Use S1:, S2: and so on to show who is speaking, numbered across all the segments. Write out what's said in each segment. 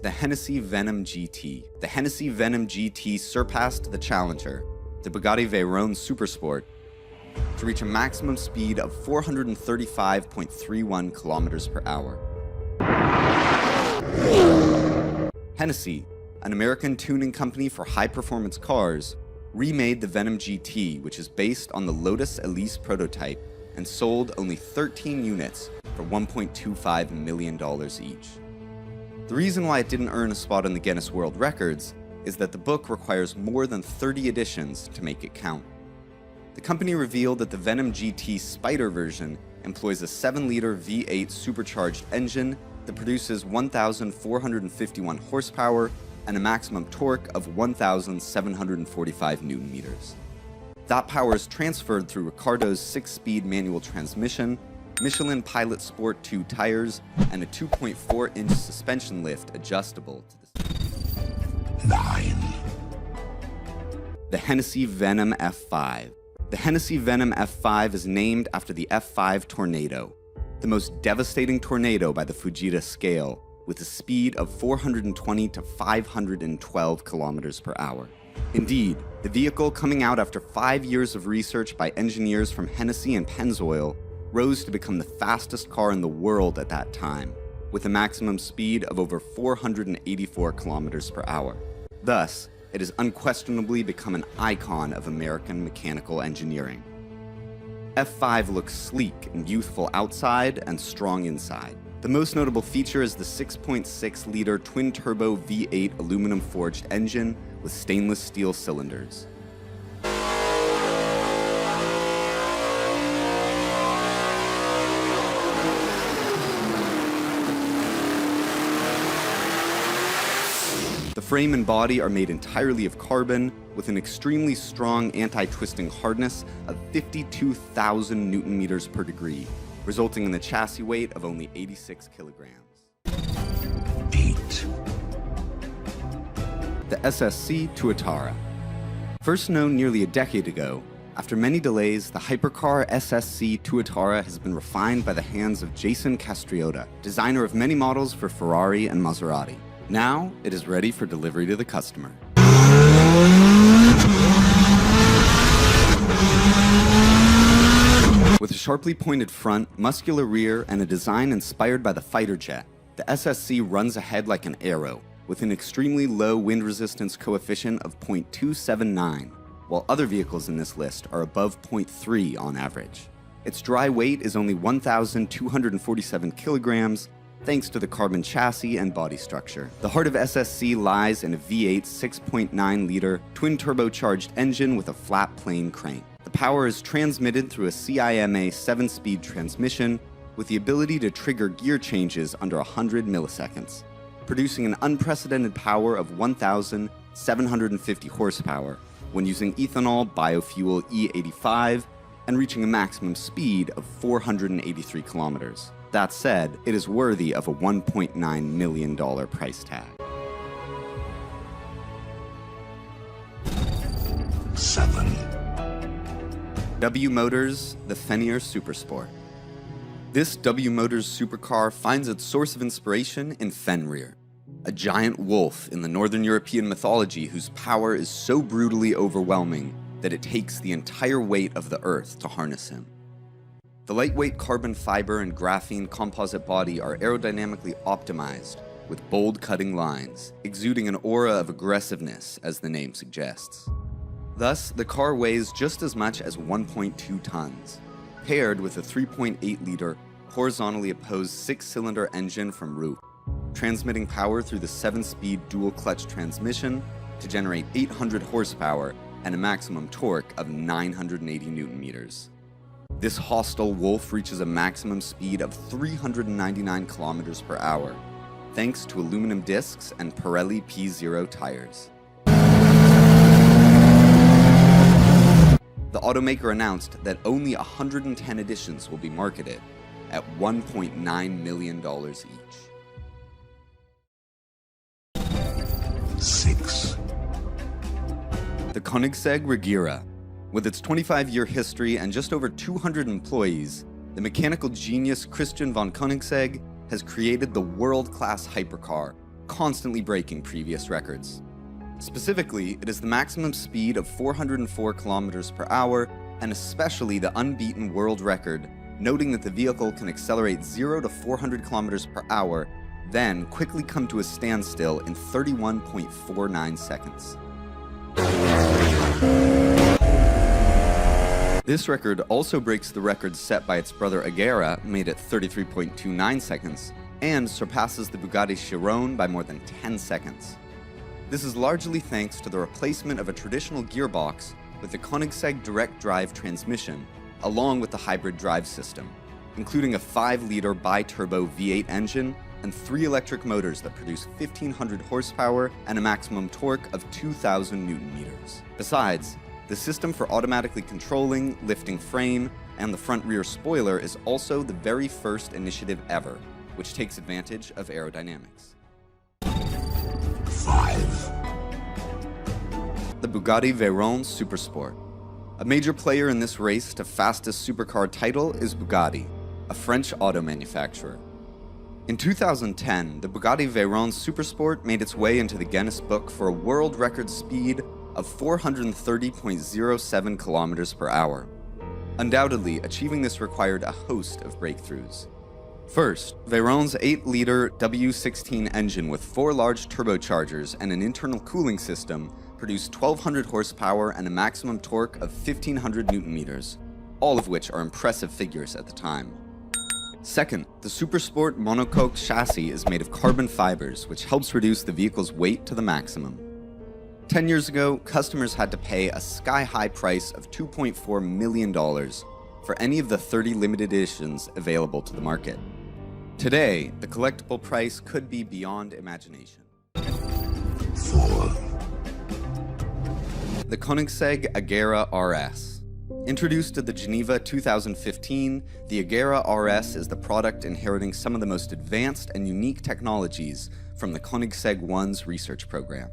S1: The Hennessy Venom GT. The Hennessy Venom GT surpassed the challenger, the Bugatti Veyron Supersport, to reach a maximum speed of 435.31 kilometers per hour. Hennessy, an American tuning company for high-performance cars, remade the Venom GT, which is based on the Lotus Elise prototype, and sold only 13 units for $1.25 million each. The reason why it didn't earn a spot in the Guinness World Records is that the book requires more than 30 editions to make it count. The company revealed that the Venom GT Spider version employs a 7-liter V8 supercharged engine that produces 1,451 horsepower and a maximum torque of 1,745 Newton-meters. That power is transferred through Ricardo's 6-speed manual transmission, Michelin Pilot Sport 2 tires, and a 2.4-inch suspension lift adjustable to the
S2: 9.
S1: The Hennessy Venom F5. The Hennessy Venom F5 is named after the F5 tornado, the most devastating tornado by the Fujita scale, with a speed of 420 to 512 kilometers per hour. Indeed, the vehicle, coming out after 5 years of research by engineers from Hennessy and Pennzoil, rose to become the fastest car in the world at that time, with a maximum speed of over 484 kilometers per hour. Thus, it has unquestionably become an icon of American mechanical engineering. F5 looks sleek and youthful outside and strong inside. The most notable feature is the 6.6-liter twin-turbo V8 aluminum-forged engine with stainless steel cylinders. The frame and body are made entirely of carbon, with an extremely strong anti-twisting hardness of 52,000 Newton-meters per degree, resulting in a chassis weight of only 86 kilograms.
S2: 8.
S1: The SSC Tuatara. First known nearly a decade ago, after many delays, the hypercar SSC Tuatara has been refined by the hands of Jason Castriota, designer of many models for Ferrari and Maserati. Now, it is ready for delivery to the customer. With a sharply pointed front, muscular rear, and a design inspired by the fighter jet, the SSC runs ahead like an arrow, with an extremely low wind resistance coefficient of 0.279, while other vehicles in this list are above 0.3 on average. Its dry weight is only 1,247 kilograms, thanks to the carbon chassis and body structure. The heart of SSC lies in a V8 6.9-liter twin-turbocharged engine with a flat plane crank. The power is transmitted through a CIMA 7-speed transmission with the ability to trigger gear changes under 100 milliseconds, producing an unprecedented power of 1,750 horsepower when using ethanol biofuel E85 and reaching a maximum speed of 483 kilometers. That said, it is worthy of a $1.9 million price tag.
S2: 7.
S1: W Motors, the Fenrir Supersport. This W Motors supercar finds its source of inspiration in Fenrir, a giant wolf in the Northern European mythology whose power is so brutally overwhelming that it takes the entire weight of the earth to harness him. The lightweight carbon fiber and graphene composite body are aerodynamically optimized, with bold cutting lines, exuding an aura of aggressiveness, as the name suggests. Thus, the car weighs just as much as 1.2 tons, paired with a 3.8-liter, horizontally opposed 6-cylinder engine from Roof, transmitting power through the 7-speed dual-clutch transmission to generate 800 horsepower and a maximum torque of 980 Newton-meters. This hostile wolf reaches a maximum speed of 399 kilometers per hour, thanks to aluminum discs and Pirelli P0 tires. The automaker announced that only 110 editions will be marketed at $1.9 million each.
S2: 6.
S1: The Koenigsegg Regera. With its 25-year history and just over 200 employees, the mechanical genius Christian von Koenigsegg has created the world-class hypercar constantly breaking previous records. Specifically, it is the maximum speed of 404 kilometers per hour, and especially the unbeaten world record, noting that the vehicle can accelerate 0 to 400 kilometers per hour, then quickly come to a standstill in 31.49 seconds. This record also breaks the record set by its brother Agera, made at 33.29 seconds, and surpasses the Bugatti Chiron by more than 10 seconds. This is largely thanks to the replacement of a traditional gearbox with the Koenigsegg direct drive transmission, along with the hybrid drive system, including a 5-liter bi-turbo V8 engine and 3 electric motors that produce 1,500 horsepower and a maximum torque of 2,000 Newton-meters. Besides, the system for automatically controlling, lifting frame, and the front-rear spoiler is also the very first initiative ever, which takes advantage of aerodynamics.
S2: 5.
S1: The Bugatti Veyron Supersport. A major player in this race to fastest supercar title is Bugatti, a French auto manufacturer. In 2010, the Bugatti Veyron Supersport made its way into the Guinness Book for a world record speed of 430.07 kilometers per hour. Undoubtedly, achieving this required a host of breakthroughs. First, Veyron's 8-liter W16 engine with 4 large turbochargers and an internal cooling system produced 1,200 horsepower and a maximum torque of 1,500 Newton-meters, all of which are impressive figures at the time. Second, the Supersport monocoque chassis is made of carbon fibers, which helps reduce the vehicle's weight to the maximum. 10 years ago, customers had to pay a sky-high price of $2.4 million for any of the 30 limited editions available to the market. Today, the collectible price could be beyond imagination.
S2: 4.
S1: The Koenigsegg Agera RS. Introduced at the Geneva 2015, the Agera RS is the product inheriting some of the most advanced and unique technologies from the Koenigsegg One's research program.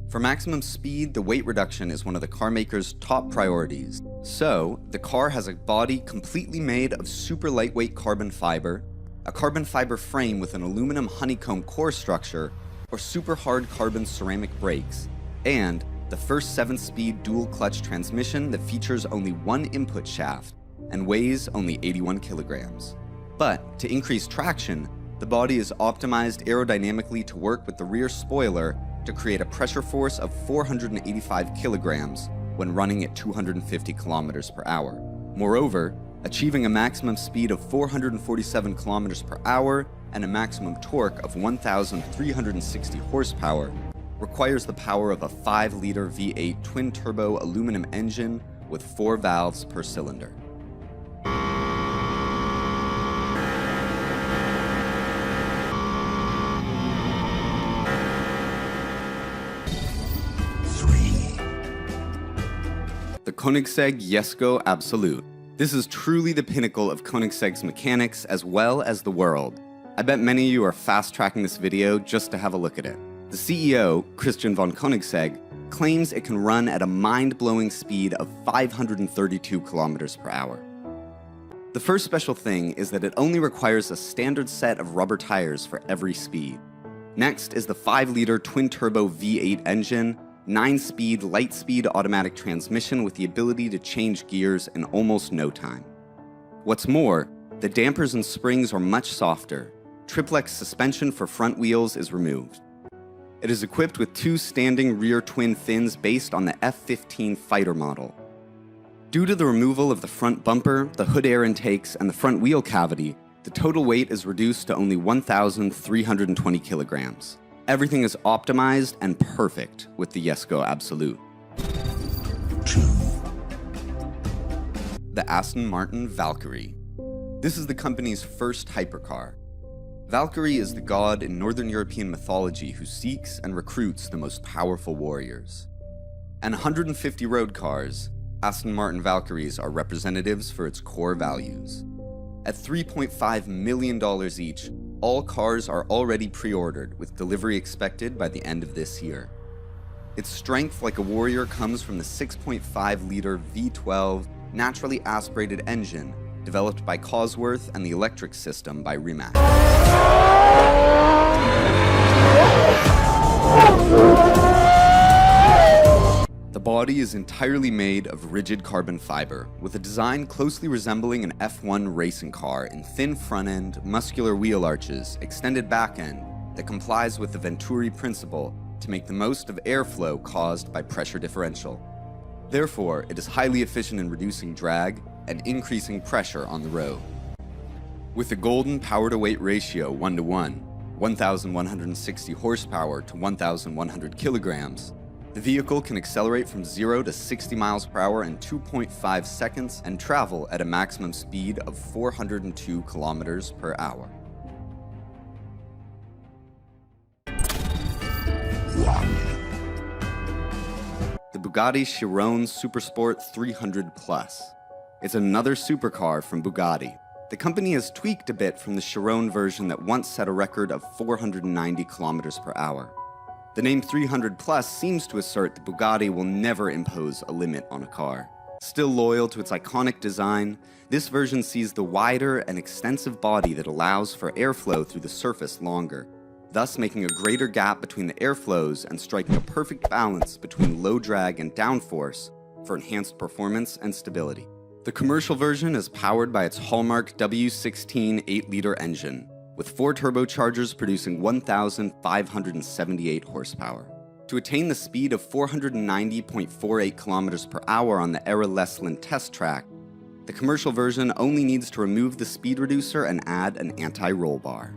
S1: For maximum speed, the weight reduction is one of the car maker's top priorities. So, the car has a body completely made of super lightweight carbon fiber, a carbon fiber frame with an aluminum honeycomb core structure, or super hard carbon ceramic brakes, and the first 7-speed dual-clutch transmission that features only one input shaft and weighs only 81 kilograms. But, to increase traction, the body is optimized aerodynamically to work with the rear spoiler to create a pressure force of 485 kilograms when running at 250 kilometers per hour. Moreover, achieving a maximum speed of 447 kilometers per hour and a maximum torque of 1,360 horsepower requires the power of a 5-liter V8 twin-turbo aluminum engine with 4 valves per cylinder.
S2: 3.
S1: The Koenigsegg Jesko Absolute. This is truly the pinnacle of Koenigsegg's mechanics as well as the world. I bet many of you are fast-tracking this video just to have a look at it. The CEO, Christian von Koenigsegg, claims it can run at a mind-blowing speed of 532 kilometers per hour. The first special thing is that it only requires a standard set of rubber tires for every speed. Next is the 5-liter twin-turbo V8 engine, 9-speed light-speed automatic transmission with the ability to change gears in almost no time. What's more, the dampers and springs are much softer. Triplex suspension for front wheels is removed. It is equipped with 2 standing rear twin fins based on the F-15 fighter model. Due to the removal of the front bumper, the hood air intakes, and the front wheel cavity, the total weight is reduced to only 1,320 kilograms. Everything is optimized and perfect with the Jesko Absolute.
S2: 2.
S1: The Aston Martin Valkyrie. This is the company's first hypercar. Valkyrie is the god in Northern European mythology who seeks and recruits the most powerful warriors. And 150 road cars, Aston Martin Valkyries are representatives for its core values. At $3.5 million each, all cars are already pre-ordered, with delivery expected by the end of this year. Its strength like a warrior comes from the 6.5-liter V12 naturally aspirated engine developed by Cosworth and the electric system by Rimac. The body is entirely made of rigid carbon fiber, with a design closely resembling an F1 racing car in thin front end, muscular wheel arches, extended back end that complies with the Venturi principle to make the most of airflow caused by pressure differential. Therefore, it is highly efficient in reducing drag and increasing pressure on the road. With the golden power-to-weight ratio 1:1, 1,160 horsepower to 1,100 kilograms, the vehicle can accelerate from 0 to 60 miles per hour in 2.5 seconds and travel at a maximum speed of 402 kilometers per hour.
S2: 1.
S1: The Bugatti Chiron Supersport 300 Plus. It's another supercar from Bugatti. The company has tweaked a bit from the Chiron version that once set a record of 490 kilometers per hour. The name 300 Plus seems to assert that Bugatti will never impose a limit on a car. Still loyal to its iconic design, this version sees the wider and extensive body that allows for airflow through the surface longer, thus making a greater gap between the airflows and striking a perfect balance between low drag and downforce for enhanced performance and stability. The commercial version is powered by its hallmark W16 8-liter engine, with 4 turbochargers producing 1,578 horsepower. To attain the speed of 490.48 kilometers per hour on the Era Leslin test track, the commercial version only needs to remove the speed reducer and add an anti-roll bar.